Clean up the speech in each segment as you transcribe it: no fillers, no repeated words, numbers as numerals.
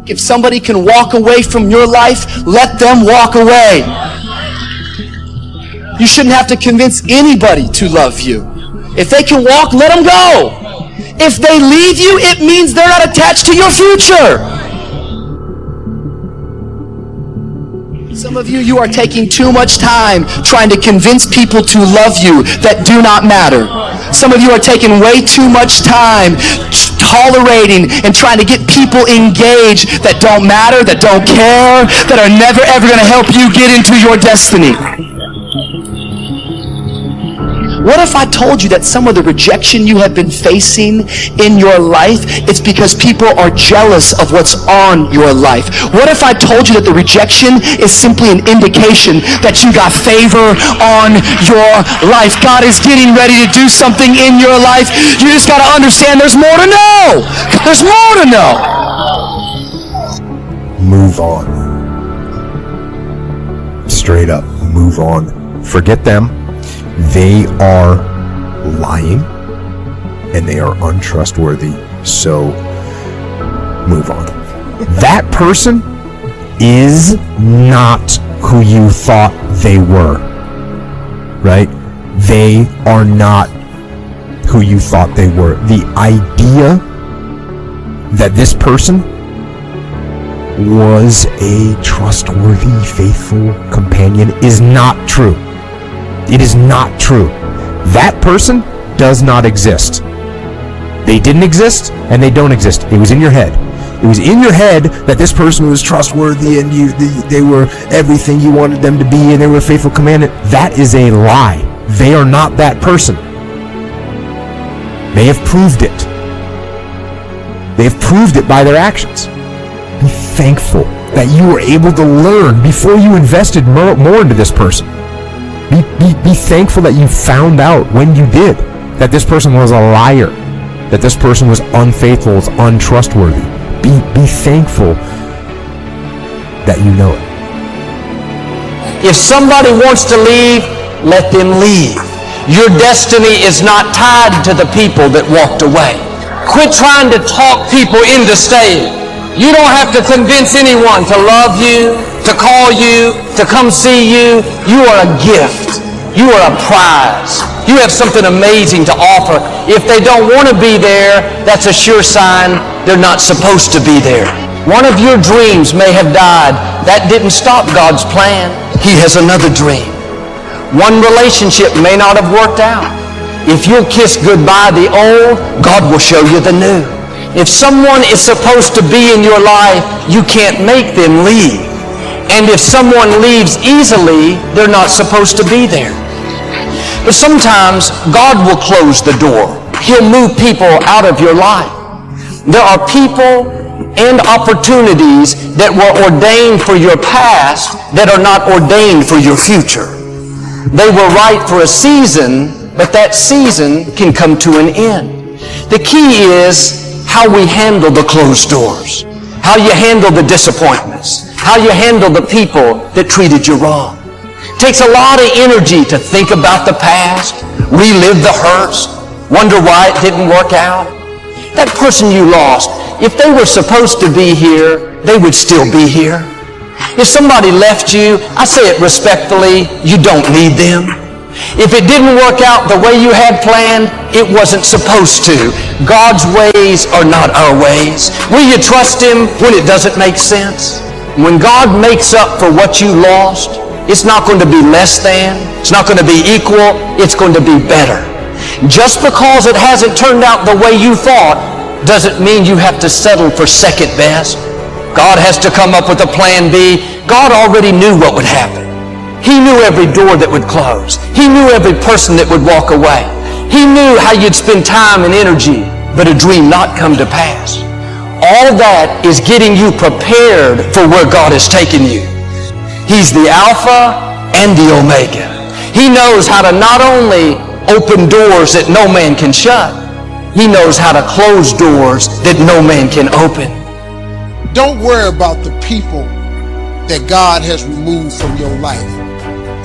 If somebody can walk away from your life, let them walk away. You shouldn't have to convince anybody to love you. If they can walk, let them go. If they leave you, it means they're not attached to your future. Some of you are taking too much time trying to convince people to love you that do not matter. Some of you are taking way too much time tolerating and trying to get people engaged that don't matter, that don't care, that are never ever going to help you get into your destiny. What if I told you that some of the rejection you have been facing in your life, it's because people are jealous of what's on your life? What if I told you that the rejection is simply an indication that you got favor on your life? God is getting ready to do something in your life. You just got to understand there's more to know. There's more to know. Move on. Straight up, move on. Forget them. They are lying and they are untrustworthy. So move on. That person is not who you thought they were, right? They are not who you thought they were. The idea that this person was a trustworthy, faithful companion is not true. It is not true. That person does not exist. They didn't exist and they don't exist. It was in your head. It was in your head that this person was trustworthy and they were everything you wanted them to be and they were a faithful companion. That is a lie. They are not that person. They have proved it. They have proved it by their actions. Be thankful that you were able to learn before you invested more into this person. Be thankful that you found out when you did that this person was a liar, that this person was unfaithful, was untrustworthy. Be thankful that you know it. If somebody wants to leave, let them leave. Your destiny is not tied to the people that walked away. Quit trying to talk people into staying. You don't have to convince anyone to love you, to call you, to come see you. You are a gift. You are a prize. You have something amazing to offer. If they don't want to be there, that's a sure sign they're not supposed to be there. One of your dreams may have died. That didn't stop God's plan. He has another dream. One relationship may not have worked out. If you'll kiss goodbye the old, God will show you the new. If someone is supposed to be in your life, you can't make them leave. And if someone leaves easily, they're not supposed to be there. But sometimes God will close the door. He'll move people out of your life. There are people and opportunities that were ordained for your past that are not ordained for your future. They were right for a season, but that season can come to an end. The key is how we handle the closed doors, how you handle the disappointments, how you handle the people that treated you wrong. It takes a lot of energy to think about the past, relive the hurts, wonder why it didn't work out. That person you lost, if they were supposed to be here, they would still be here. If somebody left you, I say it respectfully, you don't need them. If it didn't work out the way you had planned, it wasn't supposed to. God's ways are not our ways. Will you trust Him when it doesn't make sense? When God makes up for what you lost, it's not going to be less than, it's not going to be equal, it's going to be better. Just because it hasn't turned out the way you thought doesn't mean you have to settle for second best. God has to come up with a plan B. God already knew what would happen. He knew every door that would close. He knew every person that would walk away. He knew how you'd spend time and energy, but a dream not come to pass. All that is getting you prepared for where God has taken you. He's the Alpha and the Omega. He knows how to not only open doors that no man can shut, He knows how to close doors that no man can open. Don't worry about the people that God has removed from your life.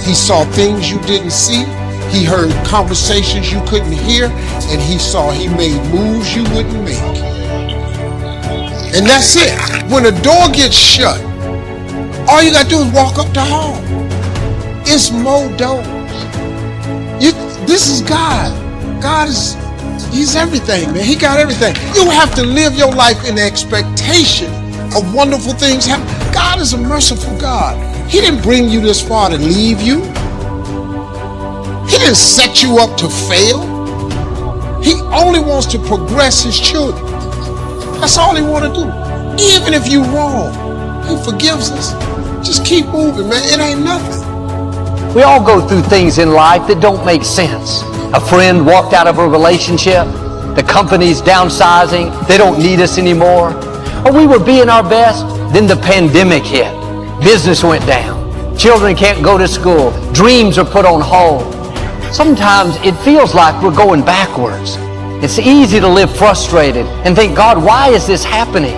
He saw things you didn't see. He heard conversations you couldn't hear. And He made moves you wouldn't make. And that's it. When a door gets shut, all you gotta do is walk up the hall. It's more doors. This is God. God is, He's everything, man. He got everything. You have to live your life in the expectation of wonderful things happen. God is a merciful God. He didn't bring you this far to leave you. He didn't set you up to fail. He only wants to progress His children. That's all He wants to do. Even if you're wrong, He forgives us. Just keep moving, man. It ain't nothing. We all go through things in life that don't make sense. A friend walked out of a relationship. The company's downsizing. They don't need us anymore. Or we were being our best. Then the pandemic hit. Business went down. Children can't go to school. Dreams are put on hold. Sometimes it feels like we're going backwards. It's easy to live frustrated and think, God, why is this happening?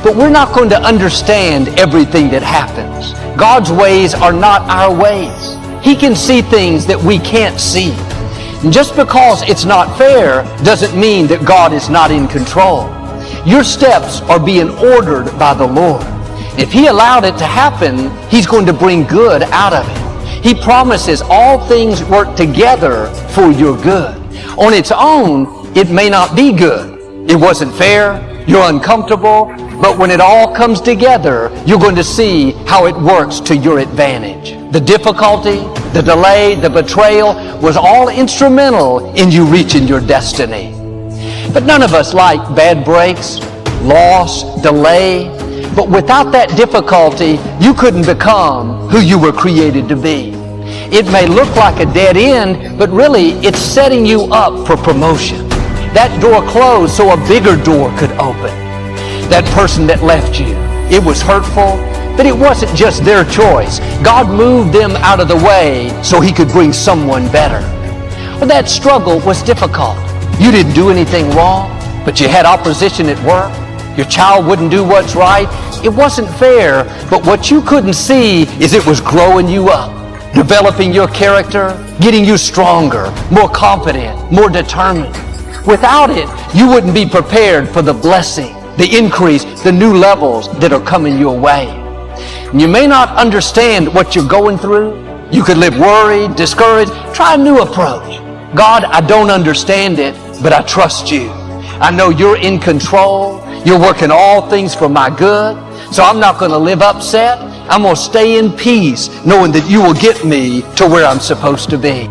But we're not going to understand everything that happens. God's ways are not our ways. He can see things that we can't see. And just because it's not fair doesn't mean that God is not in control. Your steps are being ordered by the Lord. If He allowed it to happen, He's going to bring good out of it. He promises all things work together for your good. On its own, it may not be good. It wasn't fair. You're uncomfortable. But when it all comes together, you're going to see how it works to your advantage. The difficulty, the delay, the betrayal was all instrumental in you reaching your destiny. But none of us like bad breaks, loss, delay. But without that difficulty, you couldn't become who you were created to be. It may look like a dead end, but really it's setting you up for promotion. That door closed so a bigger door could open. That person that left you, it was hurtful, but it wasn't just their choice. God moved them out of the way so He could bring someone better. Well, that struggle was difficult. You didn't do anything wrong, but you had opposition at work. Your child wouldn't do what's right. It wasn't fair, but what you couldn't see is it was growing you up, developing your character, getting you stronger, more confident, more determined. Without it, you wouldn't be prepared for the blessing, the increase, the new levels that are coming your way. You may not understand what you're going through. You could live worried, discouraged. Try a new approach. God, I don't understand it, but I trust you. I know you're in control. You're working all things for my good. So I'm not going to live upset. I'm going to stay in peace, knowing that you will get me to where I'm supposed to be.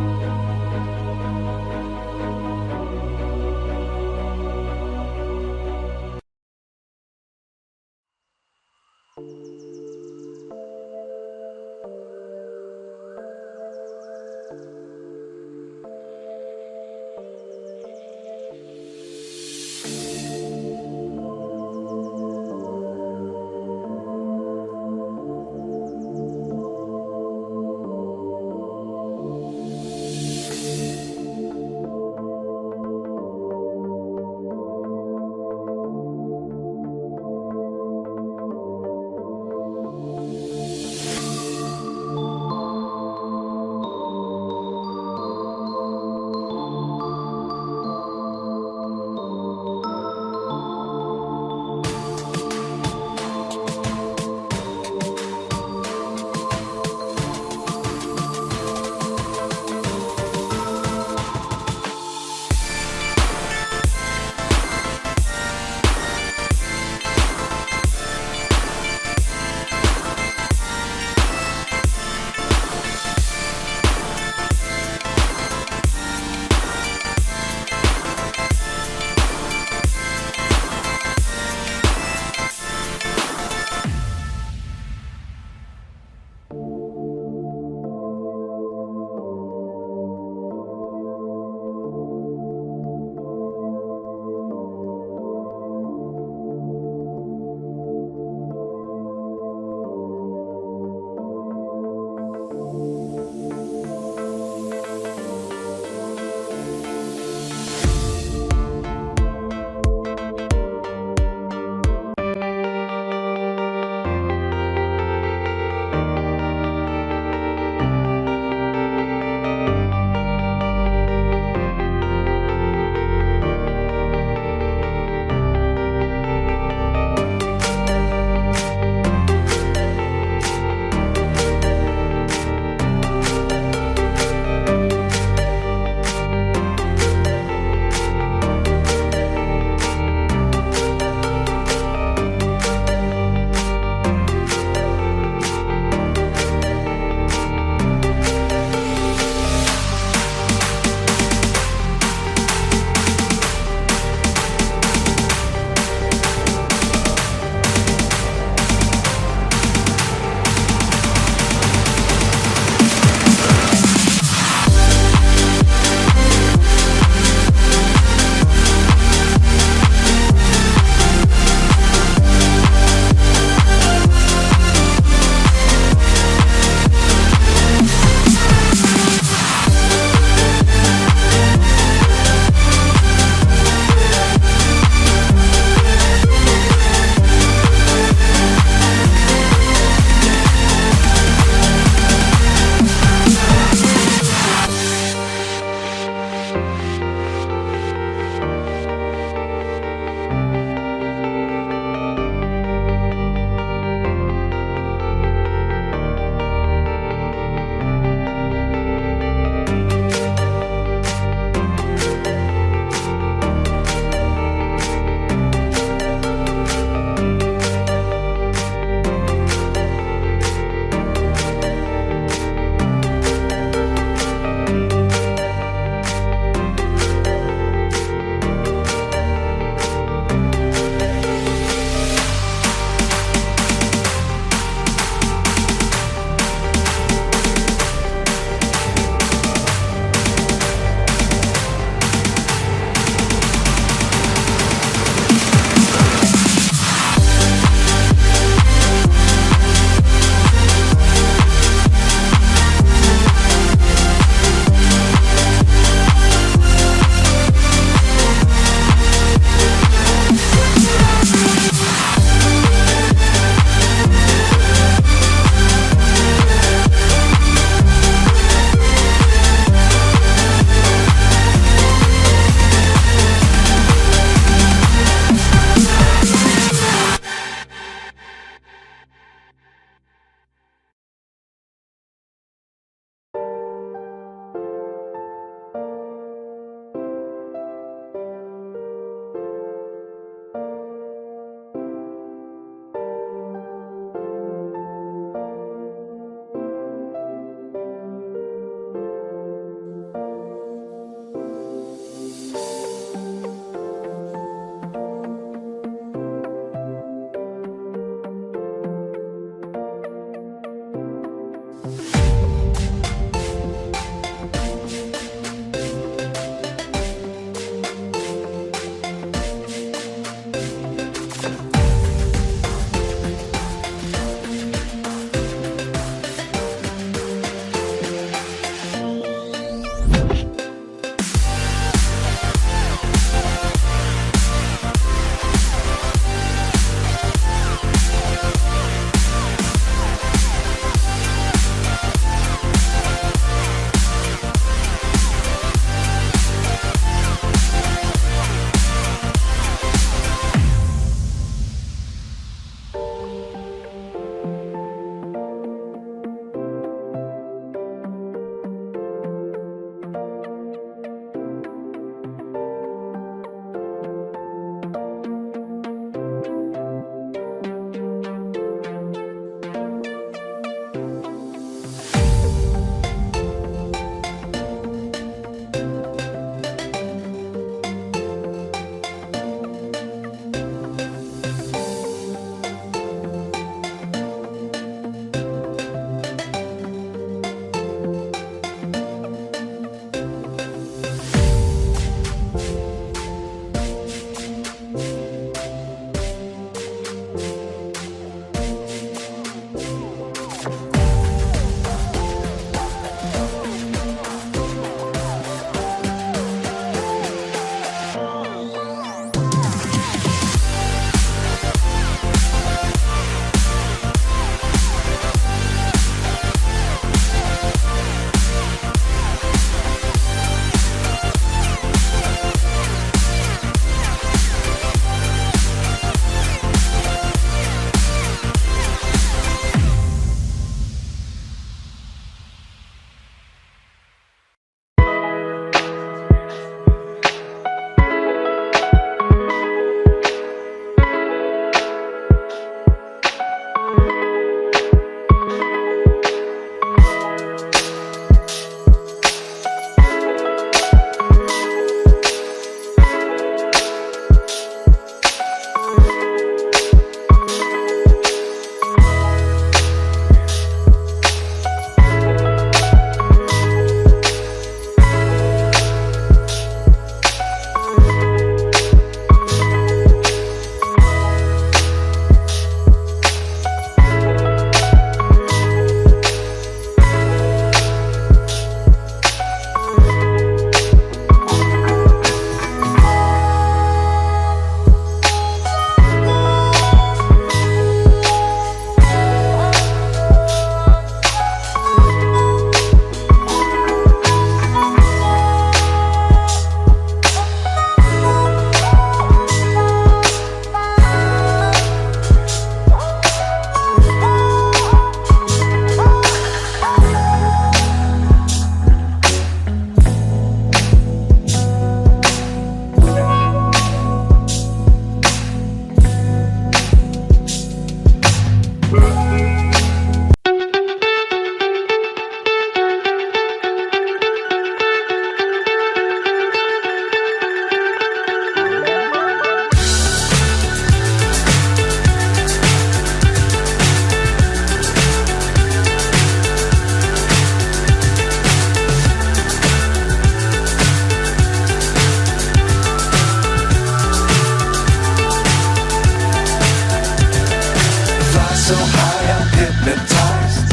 hypnotized.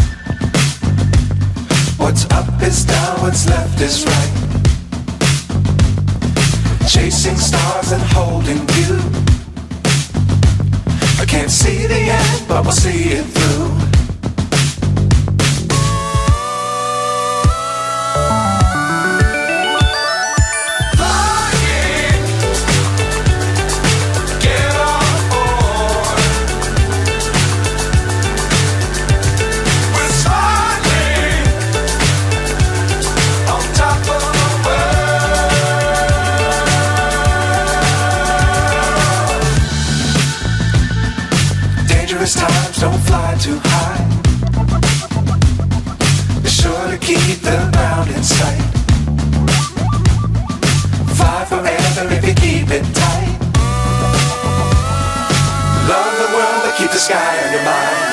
What's up is down, what's left is right. Chasing stars and holding you. I can't see the end, but we'll see it through. Times don't fly too high. Be sure to keep the ground in sight. Fly forever if you keep it tight. Love the world but keep the sky on your mind.